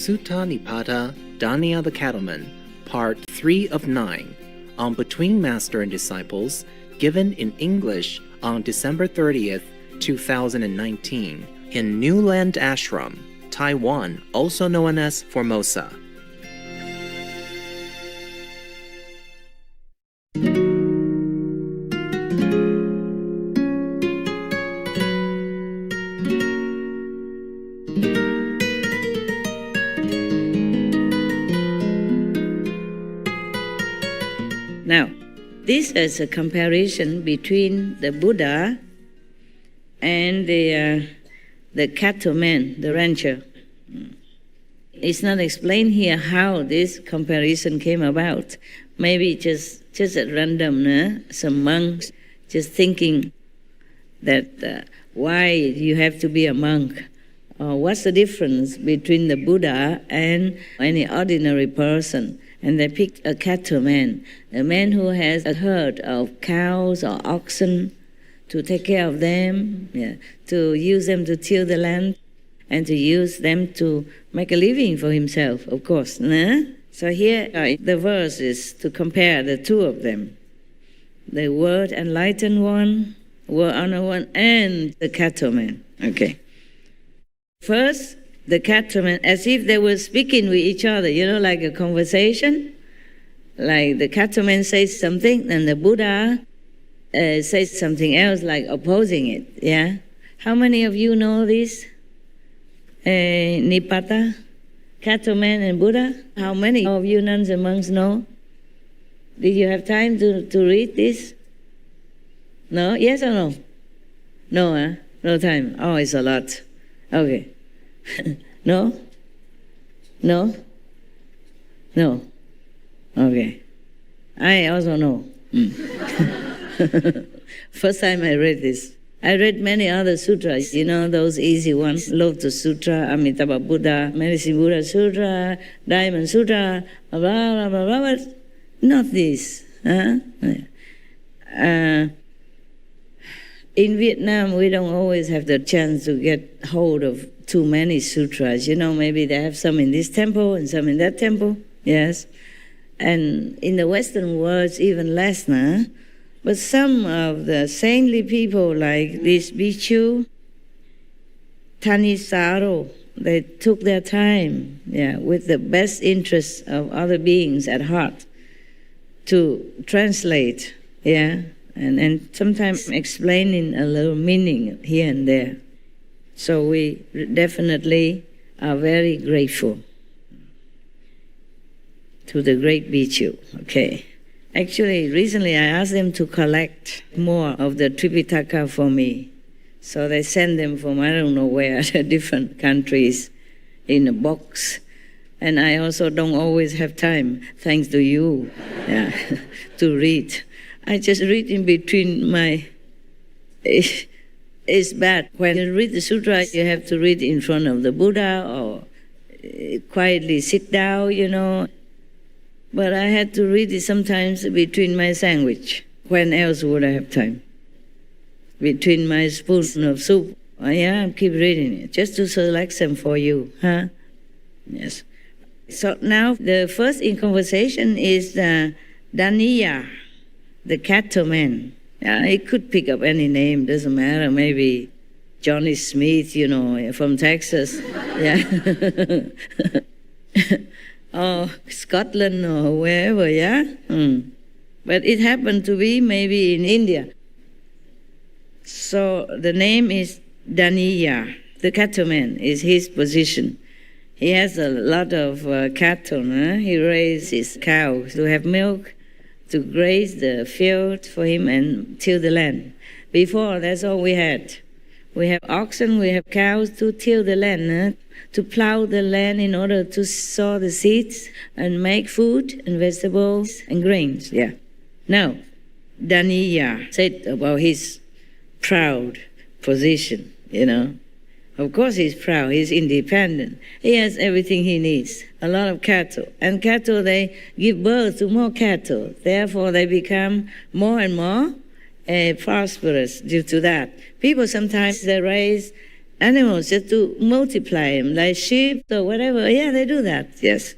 Sutta Nipāta, Dhaniya the Cattleman, Part 3 of 9, on Between Master and Disciples, given in English on December 30th, 2019, in New Land Ashram, Taiwan, also known as Formosa. Now, this is a comparison between the Buddha and the cattleman, the rancher. It's not explained here how this comparison came about. Maybe just at random, some monks just thinking that why you have to be a monk. What's the difference between the Buddha and any ordinary person? And they picked a cattleman, a man who has a herd of cows or oxen to take care of them, to use them to till the land, and to use them to make a living for himself, of course. So here the verse is to compare the two of them. The word enlightened one, word honored one, and the cattleman. Okay. First, the cattleman, as if they were speaking with each other, like a conversation. Like the cattleman says something, and the Buddha says something else, like opposing it. Yeah? How many of you know this? Nipāta? Cattleman and Buddha? How many of you nuns and monks know? Did you have time to read this? No? Yes or no? No, no time. Oh, it's a lot. Okay. No? No? No? Okay. I also know. First time I read this. I read many other sutras, those easy ones. Lotus Sutra, Amitabha Buddha, Medicine Buddha Sutra, Diamond Sutra, blah, blah, blah, blah, but not this. In Vietnam, we don't always have the chance to get hold of too many sutras. Maybe they have some in this temple and some in that temple. Yes. And in the Western world, it's even less, But some of the saintly people, like this Bhikkhu, Thanisaro, they took their time, with the best interests of other beings at heart to translate, and sometimes explaining a little meaning here and there. So we definitely are very grateful to the great Bhikkhu. Okay. Actually, recently I asked them to collect more of the Tripitaka for me. So they send them from I don't know where, different countries in a box. And I also don't always have time, thanks to you, to read. I just read in between my... It's bad. When you read the sutra, you have to read in front of the Buddha or quietly sit down, But I had to read it sometimes between my sandwich. When else would I have time? Between my spoon of soup. I keep reading it, just to select some for you, Yes. So now the first in conversation is Dhaniya, the cattleman. It could pick up any name, doesn't matter. Maybe Johnny Smith, from Texas. Or Scotland or wherever, But it happened to be maybe in India. So the name is Dhaniya. The cattleman is his position. He has a lot of cattle. He raises cows to have milk, to graze the field for him and till the land. Before, that's all we had. We have oxen, we have cows to till the land, to plow the land in order to sow the seeds and make food and vegetables and grains. Now, Dhaniya said about his proud position, Of course he's proud, he's independent. He has everything he needs, a lot of cattle. And cattle, they give birth to more cattle. Therefore, they become more and more prosperous due to that. People sometimes, they raise animals just to multiply them, like sheep or whatever. Yeah, they do that, yes.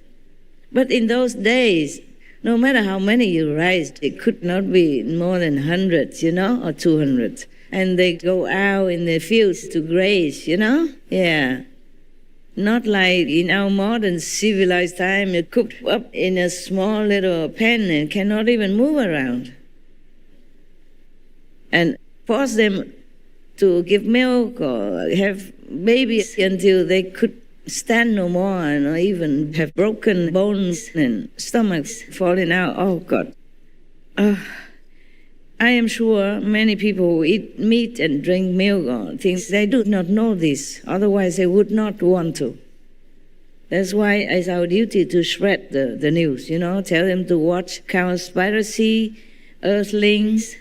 But in those days, no matter how many you raise, it could not be more than hundreds, or 200. And they go out in the fields to graze, Yeah. Not like in our modern civilized time, you're cooped up in a small little pen and cannot even move around. And force them to give milk or have babies until they could stand no more and even have broken bones and stomachs falling out. Oh, God. I am sure many people who eat meat and drink milk or things, they do not know this. Otherwise, they would not want to. That's why it's our duty to spread the news, tell them to watch Cowspiracy, Earthlings,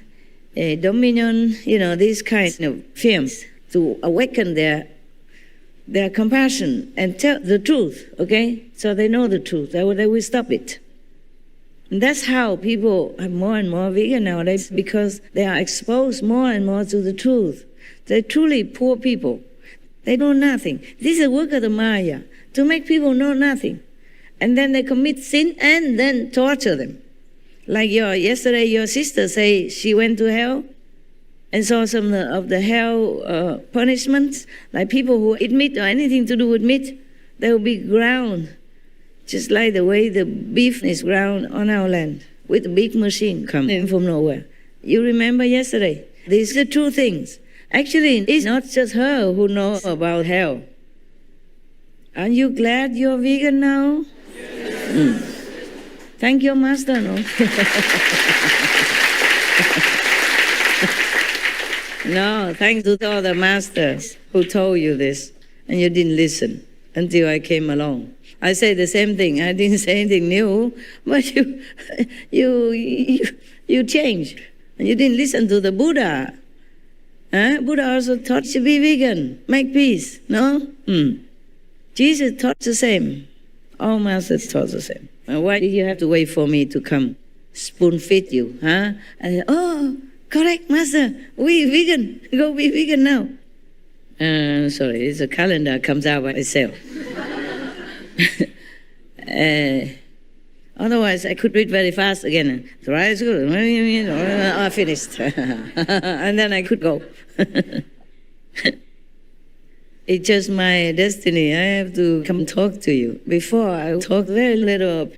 Dominion, these kinds of films to awaken their compassion and tell the truth, okay? So they know the truth. They will stop it. And that's how people are more and more vegan nowadays, because they are exposed more and more to the truth. They're truly poor people. They know nothing. This is the work of the Maya, to make people know nothing. And then they commit sin and then torture them. Like yesterday, your sister say she went to hell and saw some of the hell punishments, like people who eat meat or anything to do with meat, they will be ground, just like the way the beef is ground on our land, with a big machine coming from nowhere. You remember yesterday? These are true things. Actually, it's not just her who knows about hell. Aren't you glad you're vegan now? Yes. Thank your master, no? No, thanks to all the masters who told you this, and you didn't listen until I came along. I say the same thing. I didn't say anything new, but you changed, and you didn't listen to the Buddha. Buddha also taught to be vegan, make peace. No, Jesus taught the same. All masters taught the same. Why did you have to wait for me to come spoon feed you? And oh, correct, master. We vegan. Go be vegan now. Sorry, it's a calendar comes out by itself. Otherwise, I could read very fast again. I finished. And then I could go. It's just my destiny. I have to come talk to you. Before, I talked very little,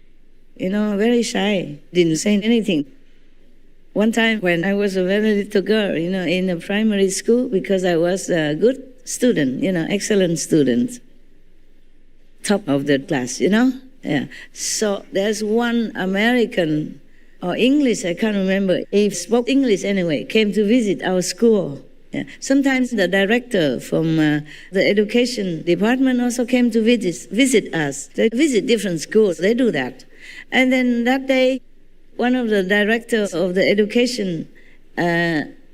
very shy. Didn't say anything. One time when I was a very little girl, in a primary school, because I was a good student, excellent student. Top of the class, Yeah. So there's one American or English, I can't remember. He spoke English anyway, came to visit our school. Yeah. Sometimes the director from the education department also came to visit us. They visit different schools. They do that. And then that day, one of the directors of the education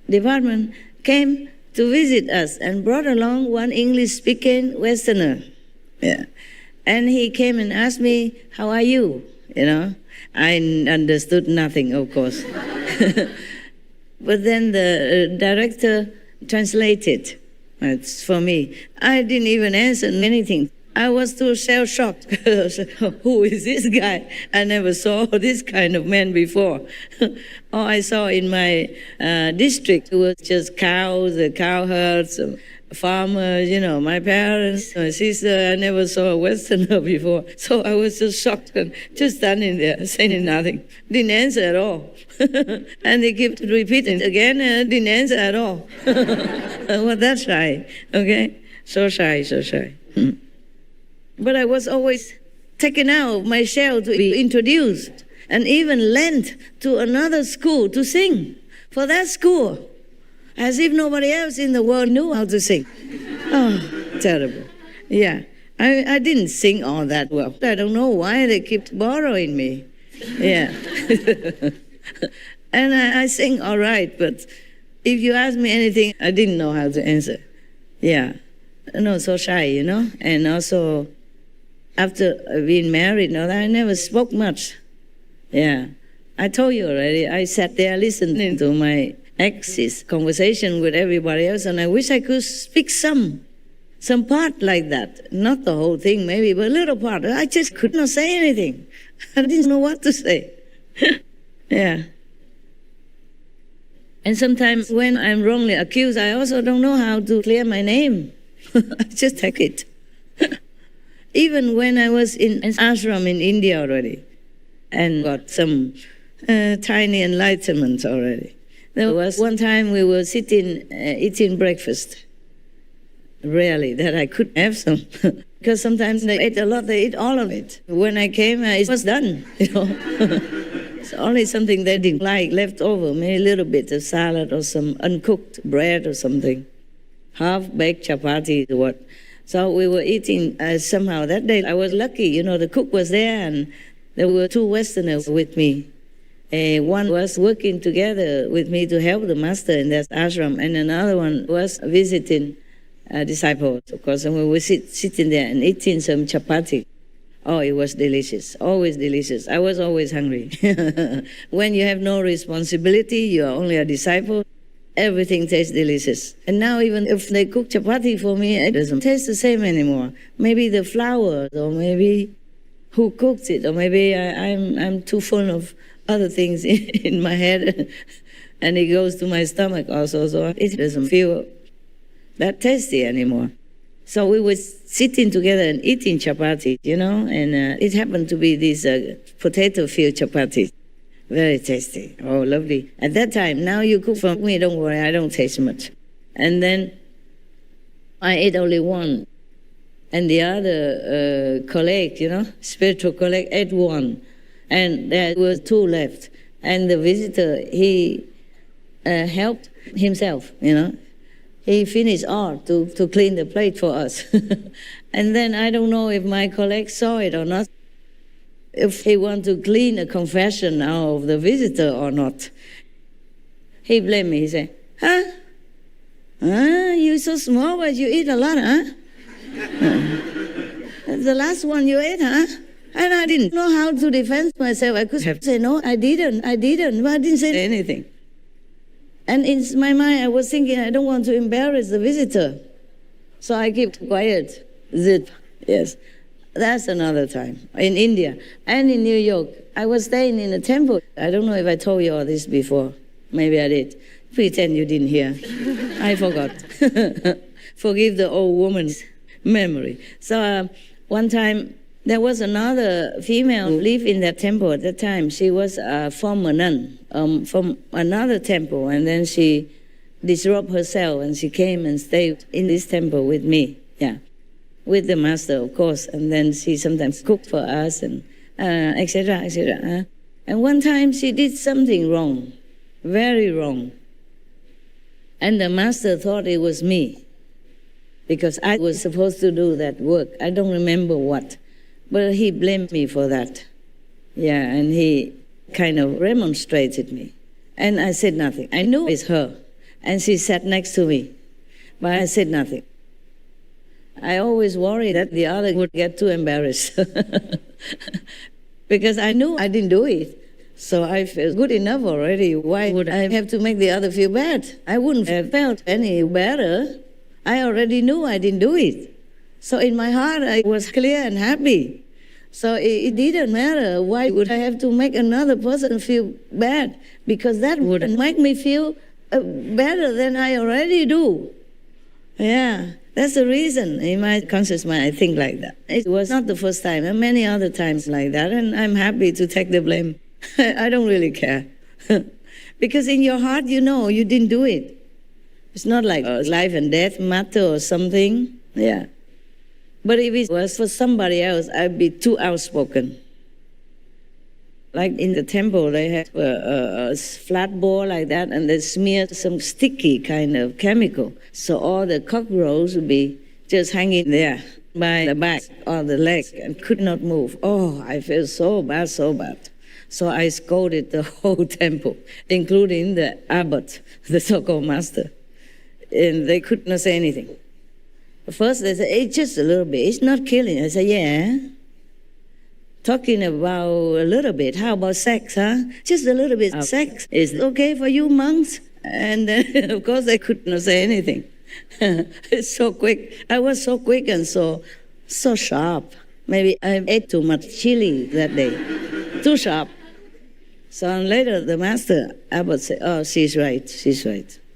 department came to visit us and brought along one English-speaking Westerner. Yeah. And he came and asked me, how are you? I understood nothing, of course. But then the director translated. It's for me. I didn't even answer anything. I was too shell-shocked. Who is this guy? I never saw this kind of man before. All I saw in my district was just cows, the cow herds, farmers, my parents, my sister. I never saw a Westerner before. So I was just shocked and just standing there, saying nothing. Didn't answer at all. And they kept repeating again, and didn't answer at all. Well, that's shy, okay? So shy, so shy. But I was always taken out of my shell to be introduced and even lent to another school to sing for that school, as if nobody else in the world knew how to sing. Oh, terrible. Yeah, I didn't sing all that well. I don't know why they kept borrowing me. Yeah. And I sing all right, but if you ask me anything, I didn't know how to answer. Yeah. No, so shy, And also, after being married, I never spoke much. Yeah. I told you already, I sat there listening to my ex's conversation with everybody else, and I wish I could speak some. some part like that, not the whole thing maybe, but a little part. I just could not say anything. I didn't know what to say. Yeah. And sometimes when I'm wrongly accused, I also don't know how to clear my name. I just take it. Even when I was in an ashram in India already and got some tiny enlightenment already. There was one time we were sitting, eating breakfast. Rarely that I could have some. Because sometimes they ate a lot, they ate all of it. When I came, it was done, you know. It's only something they didn't like left over, maybe a little bit of salad or some uncooked bread or something. Half-baked chapati or what. So we were eating somehow. That day I was lucky, you know, the cook was there and there were two Westerners with me. One was working together with me to help the master in that ashram, and another one was visiting disciples, of course, and we were sitting there and eating some chapati. Oh, it was delicious, always delicious. I was always hungry. When you have no responsibility, you are only a disciple, everything tastes delicious. And now even if they cook chapati for me, it doesn't taste the same anymore. Maybe the flour, or maybe who cooked it, or maybe I'm too full of other things in my head, and it goes to my stomach also, so it doesn't feel that tasty anymore. So we were sitting together and eating chapati, you know, and it happened to be these potato-filled chapati. Very tasty. Oh, lovely. At that time, now you cook for me, don't worry, I don't taste much. And then I ate only one. And the other colleague, you know, spiritual colleague, ate one. And there were two left. And the visitor, he helped himself, you know. He finished all to clean the plate for us. And then I don't know if my colleague saw it or not, if he want to clean a confession out of the visitor or not. He blamed me. He said, huh? You so small, but you eat a lot, huh? The last one you ate, huh? And I didn't know how to defend myself. I could have said, no, I didn't, but I didn't say anything. And in my mind, I was thinking, I don't want to embarrass the visitor. So I kept quiet. Zip. Yes. That's another time. In India and in New York, I was staying in a temple. I don't know if I told you all this before. Maybe I did. Pretend you didn't hear. I forgot. Forgive the old woman's memory. So one time, there was another female who lived in that temple at that time. She was a former nun from another temple, and then she disrobed herself, and she came and stayed in this temple with me, yeah, with the master, of course. And then she sometimes cooked for us, and etc., etc. And one time she did something wrong, very wrong. And the master thought it was me, because I was supposed to do that work. I don't remember what. But he blamed me for that. Yeah, and he kind of remonstrated me. And I said nothing. I knew it's her. And she sat next to me. But I said nothing. I always worried that the other would get too embarrassed. Because I knew I didn't do it. So I felt good enough already. Why would I have to make the other feel bad? I wouldn't have felt any better. I already knew I didn't do it. So in my heart, I was clear and happy. So it didn't matter. Why would I have to make another person feel bad? Because that would make me feel better than I already do. Yeah, that's the reason. In my conscious mind, I think like that. It was not the first time, and many other times like that, and I'm happy to take the blame. I don't really care. Because in your heart, you know you didn't do it. It's not like life and death matter or something. Yeah. But if it was for somebody else, I'd be too outspoken. Like in the temple, they have a flat board like that, and they smear some sticky kind of chemical. So all the cockroaches would be just hanging there by the back or the leg and could not move. Oh, I feel so bad, so bad. So I scolded the whole temple, including the abbot, the so-called master. And they could not say anything. First they said, it's just a little bit, it's not killing. I said, yeah. Talking about a little bit, how about sex, huh? Just a little bit of sex. Is it okay for you monks? And then, of course, they could not say anything. It's so quick. I was so quick and so sharp. Maybe I ate too much chili that day. Too sharp. So later the master abbot said, oh, she's right.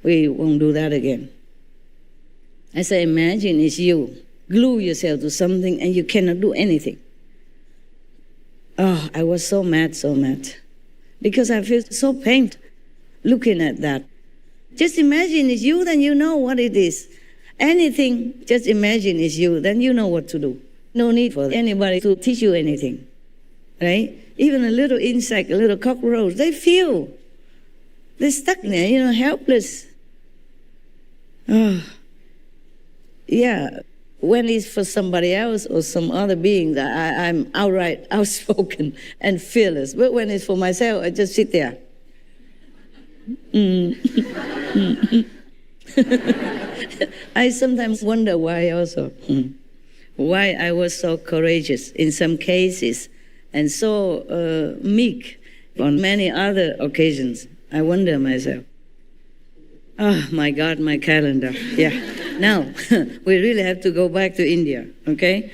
We won't do that again. I said, imagine it's you. Glue yourself to something and you cannot do anything. Oh, I was so mad. Because I feel so pained looking at that. Just imagine it's you, then you know what it is. Anything, just imagine it's you, then you know what to do. No need for anybody to teach you anything, right? Even a little insect, a little cockroach, they feel. They're stuck there, helpless. Oh, yeah. When it's for somebody else or some other being, I'm outright outspoken and fearless. But when it's for myself, I just sit there. I sometimes wonder why also. Why I was so courageous in some cases and so meek on many other occasions. I wonder myself. Oh, my God, my calendar. Yeah. Now, we really have to go back to India, okay?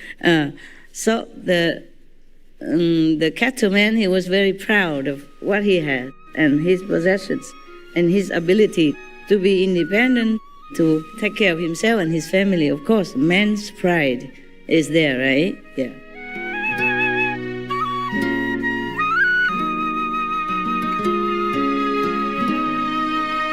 So the cattleman, he was very proud of what he had and his possessions and his ability to be independent, to take care of himself and his family. Of course, man's pride is there, right? Yeah.